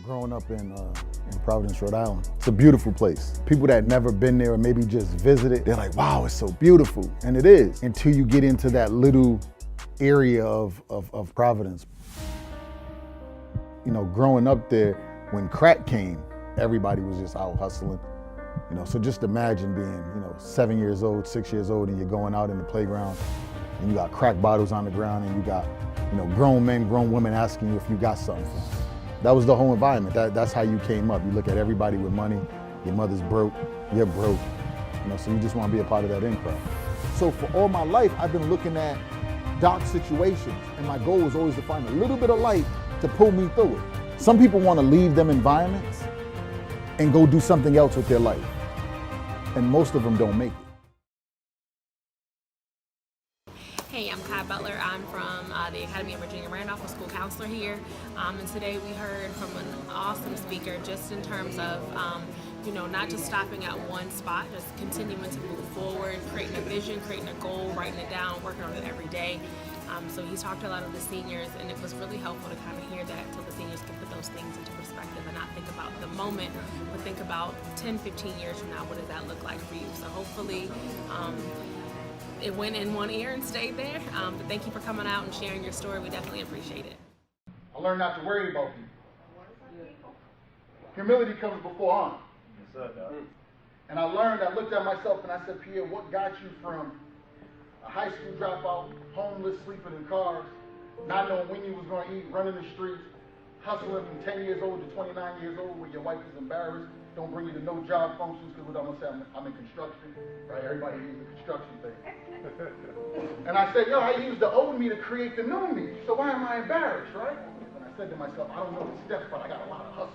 growing up in Providence, Rhode Island. It's a beautiful place. People that never been there or maybe just visited, they're like, wow, it's so beautiful. And it is, until you get into that little area of Providence. You know, growing up there, when crack came, everybody was just out hustling. You know, so just imagine being, 7 years old, 6 years old, and you're going out in the playground, and you got crack bottles on the ground, and you got, grown men, grown women asking you if you got something. That was the whole environment. That's how you came up. You look at everybody with money, your mother's broke, you're broke, so you just want to be a part of that in crowd. So for all my life, I've been looking at dark situations, and my goal was always to find a little bit of light to pull me through it. Some people want to leave them environments and go do something else with their life, and most of them don't make it. Hey, I'm Kai Butler. I'm from the Academy of Virginia Randolph, a school counselor here. And today we heard from an awesome speaker just in terms of, not just stopping at one spot, just continuing to move forward, creating a vision, creating a goal, writing it down, working on it every day. So he talked to a lot of the seniors, and it was really helpful to kind of hear that so the seniors can put those things into perspective and not think about the moment, but think about 10, 15 years from now, what does that look like for you? So hopefully, it went in one ear and stayed there. But thank you for coming out and sharing your story. We definitely appreciate it. I learned not to worry about people. Humility comes before honor. Yes, sir. And I looked at myself and I said, Pierre, what got you from a high school dropout, homeless, sleeping in cars, not knowing when you was going to eat, running the streets, hustling from 10 years old to 29 years old where your wife is embarrassed, don't bring you to no job functions, because what I'm going to say, I'm in construction, right? Everybody uses the construction thing. And I said, I used the old me to create the new me, so why am I embarrassed, right? And I said to myself, I don't know the steps, but I got a lot of hustle.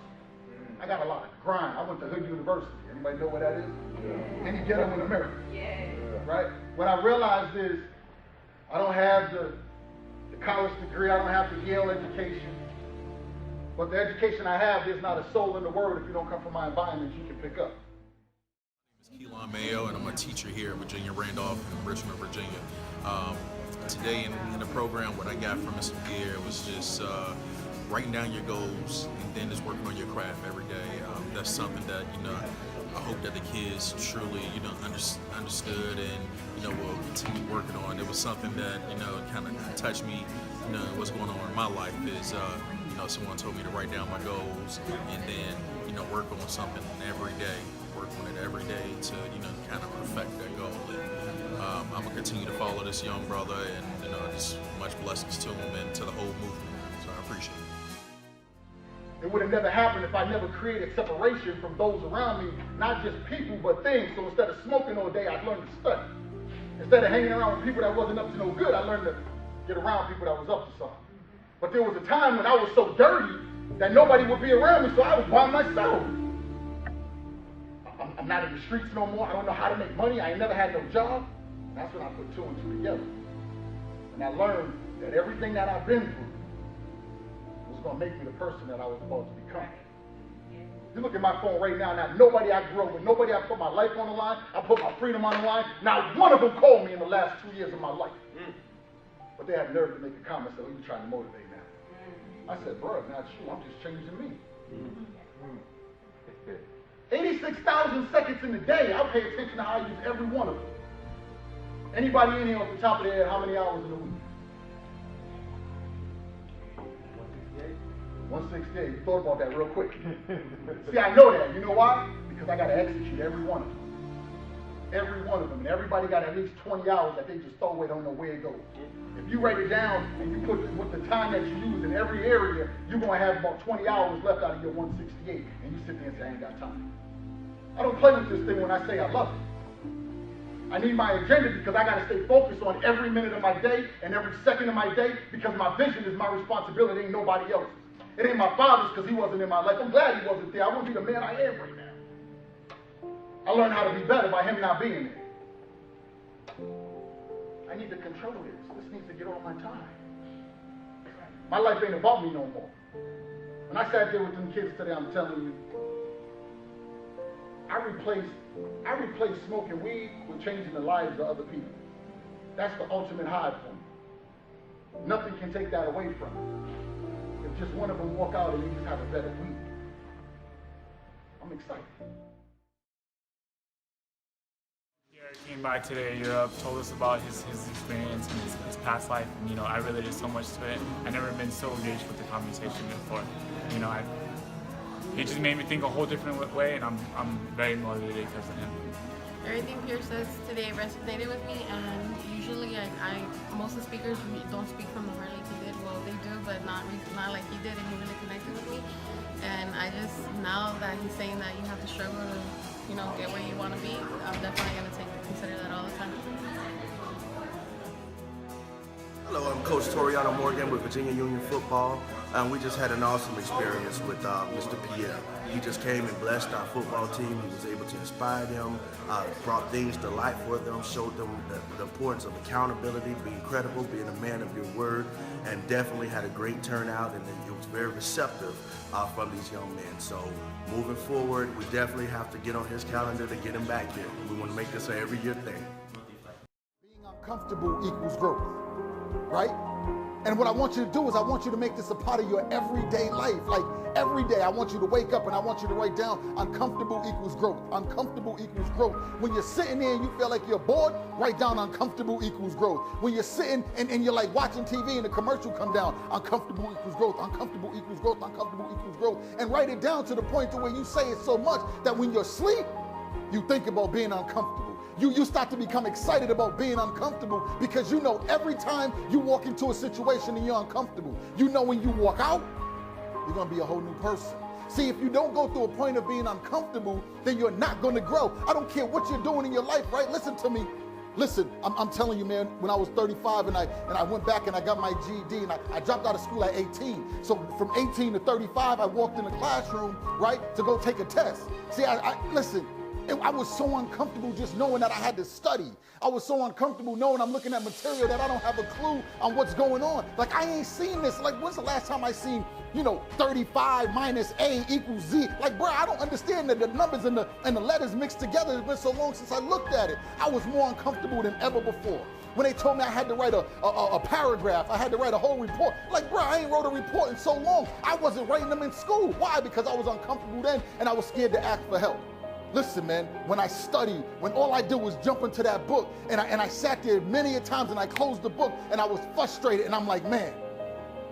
I got a lot of grind. I went to Hood University. Anybody know what that is? Yeah. Any ghetto in America. Yeah. Right? What I realized is I don't have the college degree. I don't have the Yale education. But the education I have, there's not a soul in the world if you don't come from my environment you can pick up. My name is Keelan Mayo, and I'm a teacher here at Virginia Randolph in Richmond, Virginia. Today in the program, what I got from Mr. Pierre was just writing down your goals and then just working on your craft every day. That's something that, I hope that the kids truly, understood and, will continue working on. It was something that, kind of touched me, what's going on in my life is, someone told me to write down my goals and then, work on something every day, work on it every day to, kind of perfect that goal. And, I'm gonna continue to follow this young brother and, just much blessings to him and to the whole movement. So I appreciate it. It would have never happened if I never created separation from those around me, not just people, but things. So instead of smoking all day, I learned to study. Instead of hanging around with people that wasn't up to no good, I learned to get around people that was up to something. But there was a time when I was so dirty that nobody would be around me, so I was by myself. I'm not in the streets no more. I don't know how to make money. I ain't never had no job. And that's when I put two and two together. And I learned that everything that I've been through was going to make me the person that I was supposed to become. You look at my phone right now, nobody I grew up with, nobody I put my life on the line, I put my freedom on the line, not one of them called me in the last 2 years of my life. But they had nerve to make a comment, so he was trying to motivate me. I said, bro, not you, I'm just changing me. 86,000 seconds in the day, I pay attention to how I use every one of them. Anybody in here off the top of their head, how many hours in a week? 168. You thought about that real quick. See, I know that. You know why? Because I got to execute every one of them. Every one of them. And everybody got at least 20 hours that they just throw away, don't know where it goes. If you write it down and you put with the time that you use in every area, you're going to have about 20 hours left out of your 168. And you sit there and say, I ain't got time. I don't play with this thing when I say I love it. I need my agenda because I got to stay focused on every minute of my day and every second of my day because my vision is my responsibility, ain't nobody else's. It ain't my father's because he wasn't in my life. I'm glad he wasn't there. I wouldn't be the man I am right now. I learned how to be better by him not being there. I need to control this. This needs to get on my time. My life ain't about me no more. When I sat there with them kids today, I'm telling you, I replaced smoking weed with changing the lives of other people. That's the ultimate high point. Nothing can take that away from me. If just one of them walk out and they just have a better week, excited. Pierre came by today at Europe, told us about his experience and his past life, and you know, I related so much to it. I've never been so engaged with the conversation before. You know, it just made me think a whole different way, and I'm very motivated because of him. Everything Pierre says today resonated with me, and usually most of the speakers don't speak from the heart like he did. Well, they do, but not like he did, and he really connected with me. And I just, now that he's saying that you have to struggle to, you know, get where you want to be, I'm definitely going to consider that all the time. Hello, I'm Coach Toriano Morgan with Virginia Union Football. We just had an awesome experience with Mr. Pierre. He just came and blessed our football team. He was able to inspire them, brought things to light for them, showed them the importance of accountability, being credible, being a man of your word, and definitely had a great turnout, and it was very receptive from these young men. So moving forward, we definitely have to get on his calendar to get him back here. We want to make this an every year thing. Being uncomfortable equals growth, right? And what I want you to do is I want you to make this a part of your everyday life. Like every day, I want you to wake up and I want you to write down uncomfortable equals growth. Uncomfortable equals growth. When you're sitting there and you feel like you're bored, write down uncomfortable equals growth. When you're sitting and you're like watching TV and the commercial come down, uncomfortable equals growth, uncomfortable equals growth, uncomfortable equals growth. And write it down to the point to where you say it so much that when you're asleep, you think about being uncomfortable. You start to become excited about being uncomfortable because you know every time you walk into a situation and you're uncomfortable, you know when you walk out, you're going to be a whole new person. See, if you don't go through a point of being uncomfortable, then you're not going to grow. I don't care what you're doing in your life, right? Listen to me. Listen, I'm telling you, man, when I was 35 and I went back and I got my GED and I dropped out of school at 18. So from 18 to 35, I walked in the classroom, right, to go take a test. See, listen. I was so uncomfortable just knowing that I had to study. I was so uncomfortable knowing I'm looking at material that I don't have a clue on what's going on. Like, I ain't seen this. Like, when's the last time I seen, 35 minus A equals Z? Like, bro, I don't understand that the numbers and the letters mixed together. It's been so long since I looked at it. I was more uncomfortable than ever before. When they told me I had to write a paragraph, I had to write a whole report. Like, bro, I ain't wrote a report in so long. I wasn't writing them in school. Why? Because I was uncomfortable then and I was scared to ask for help. Listen, man, when I studied, when all I did was jump into that book, and I sat there many a times and I closed the book and I was frustrated and I'm like, man,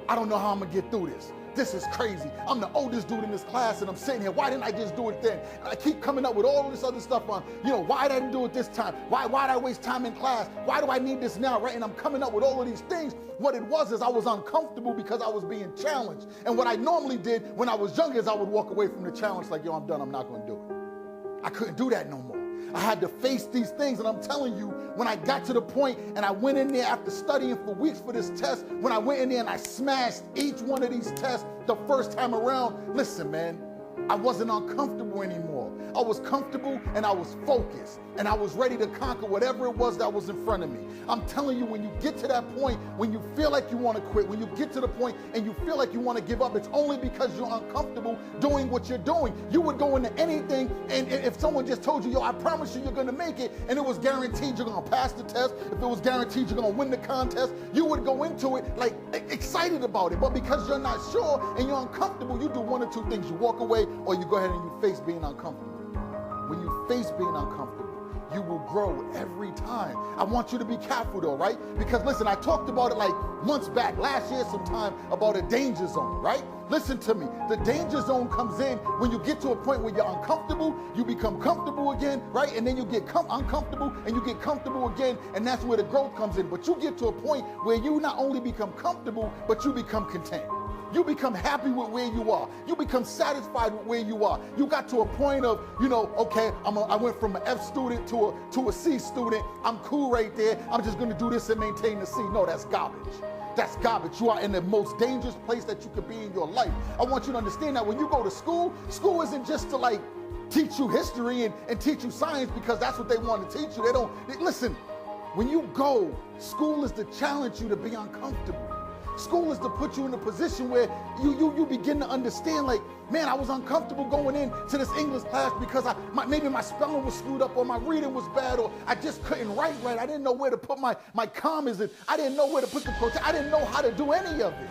I don't know how I'm gonna get through this. This is crazy. I'm the oldest dude in this class and I'm sitting here. Why didn't I just do it then? And I keep coming up with all this other stuff on, why did I didn't do it this time? Why did I waste time in class? Why do I need this now, right? And I'm coming up with all of these things. What it was is I was uncomfortable because I was being challenged. And what I normally did when I was younger is I would walk away from the challenge like, I'm done, I'm not gonna do it. I couldn't do that no more. I had to face these things, and I'm telling you, when I got to the point and I went in there after studying for weeks for this test, when I went in there and I smashed each one of these tests the first time around, listen, man, I wasn't uncomfortable anymore. I was comfortable and I was focused and I was ready to conquer whatever it was that was in front of me. I'm telling you, when you get to that point, when you feel like you want to quit, when you get to the point and you feel like you want to give up, it's only because you're uncomfortable doing what you're doing. You would go into anything, and if someone just told you, I promise you're going to make it, and it was guaranteed you're going to pass the test, if it was guaranteed you're going to win the contest, you would go into it like excited about it. But because you're not sure and you're uncomfortable, you do one or two things. You walk away or you go ahead and you face being uncomfortable. When you face being uncomfortable, you will grow every time. I want you to be careful though, right? Because listen, I talked about it like months back, last year sometime, about a danger zone, right? Listen to me. The danger zone comes in when you get to a point where you're uncomfortable, you become comfortable again, right? And then you get uncomfortable and you get comfortable again, and that's where the growth comes in. But you get to a point where you not only become comfortable, but you become content. You become happy with where you are. You become satisfied with where you are. You got to a point of, okay, I went from an F student to a C student. I'm cool right there. I'm just going to do this and maintain the C. No, that's garbage. That's garbage. You are in the most dangerous place that you could be in your life. I want you to understand that when you go to school, school isn't just to teach you history and teach you science because that's what they want to teach you. Listen, when you go, school is to challenge you to be uncomfortable. School is to put you in a position where you begin to understand, man, I was uncomfortable going into this English class because maybe my spelling was screwed up or my reading was bad or I just couldn't write right. I didn't know where to put my commas in. I didn't know where to put the quotes. I didn't know how to do any of it.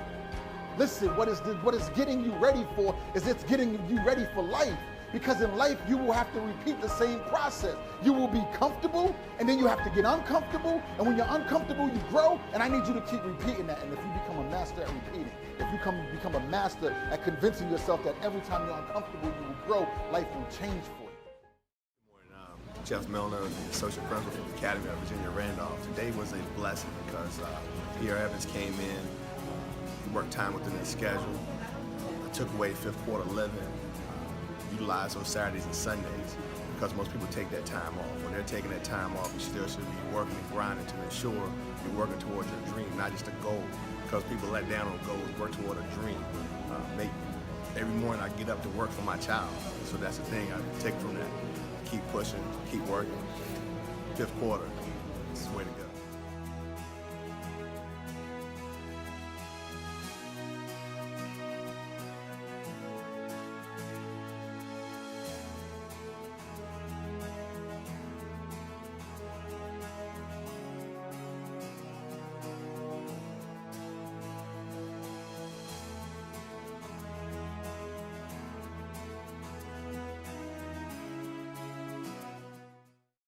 Listen, what it's getting you ready for is it's getting you ready for life. Because in life, you will have to repeat the same process. You will be comfortable, and then you have to get uncomfortable. And when you're uncomfortable, you grow. And I need you to keep repeating that. And if you become a master at repeating, if you become a master at convincing yourself that every time you're uncomfortable, you will grow, life will change for you. Jeff Milner, the associate principal for the Academy of Virginia Randolph. Today was a blessing because Pierre Evans came in, he worked time within his schedule, took away fifth quarter living, utilized those Saturdays and Sundays because most people take that time off. When they're taking that time off, you still should be working and grinding to ensure you're working towards your dream, not just a goal. Because people let down on goals, work toward a dream. Every morning I get up to work for my child. So that's the thing I take from that. Keep pushing, keep working. Fifth quarter, it's the way to go.